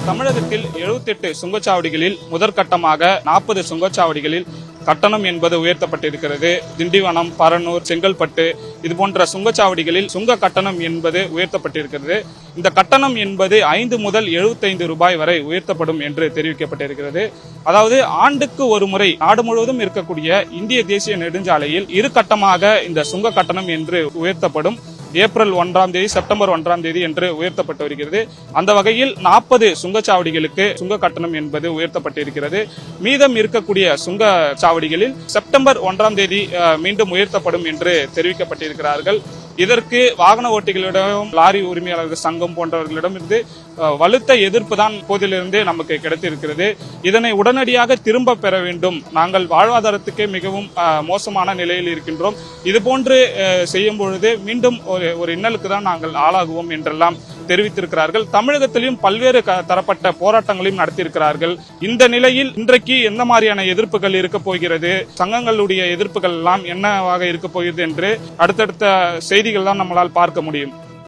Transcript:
தமிழகத்தில் 78 சுங்கச்சாவடிகளில் முதற்கட்டமாக 40 சுங்கச்சாவடிகளில் கட்டணம் என்பது உயர்த்தப்பட்டிருக்கிறது. திண்டிவனம், பரனூர், செங்கல்பட்டு இது போன்ற சுங்கச்சாவடிகளில் சுங்க கட்டணம் என்பது உயர்த்தப்பட்டிருக்கிறது. இந்த கட்டணம் என்பது 5 முதல் 75 ரூபாய் வரை உயர்த்தப்படும் என்று தெரிவிக்கப்பட்டிருக்கிறது. அதாவது ஆண்டுக்கு ஒரு முறை நாடு முழுவதும் இருக்கக்கூடிய இந்திய தேசிய நெடுஞ்சாலையில் இரு கட்டமாக இந்த சுங்க கட்டணம் என்று உயர்த்தப்படும். ஏப்ரல் 1ஆம் தேதி, செப்டம்பர் 1ஆம் தேதி என்று உயர்த்தப்பட்டு வருகிறது. அந்த வகையில் 40 சுங்கச்சாவடிகளுக்கு சுங்க கட்டணம் என்பது உயர்த்தப்பட்டிருக்கிறது. மீதம் இருக்கக்கூடிய சுங்கச்சாவடிகளில் செப்டம்பர் 1ஆம் தேதி மீண்டும் உயர்த்தப்படும் என்று தெரிவிக்கப்பட்டிருக்கிறார்கள். இதற்கு வாகன ஓட்டிகளிடம், லாரி உரிமையாளர்கள் சங்கம் போன்றவர்களிடம் இருந்து வலுத்த எதிர்ப்பு தான் இப்போதிலிருந்தே நமக்கு கிடைத்திருக்கிறது. இதனை உடனடியாக திரும்ப பெற வேண்டும். நாங்கள் வாழ்வாதாரத்துக்கே மிகவும் மோசமான நிலையில் இருக்கின்றோம். இதுபோன்று செய்யும் பொழுது மீண்டும் ஒரு இன்னலுக்கு தான் நாங்கள் ஆளாகுவோம் என்றெல்லாம் தெரிவித்திருக்கிறார்கள். தமிழகத்திலும் பல்வேறு தரப்பட்ட போராட்டங்களையும் நடத்தியிருக்கிறார்கள். இந்த நிலையில் இன்றைக்கு எந்த மாதிரியான எதிர்ப்புகள் இருக்க போகிறது, சங்கங்களுடைய எதிர்ப்புகள் எல்லாம் என்னவாக இருக்க போகிறது என்று அடுத்தடுத்த செய்திகள் தான் நம்மளால் பார்க்க முடியும்.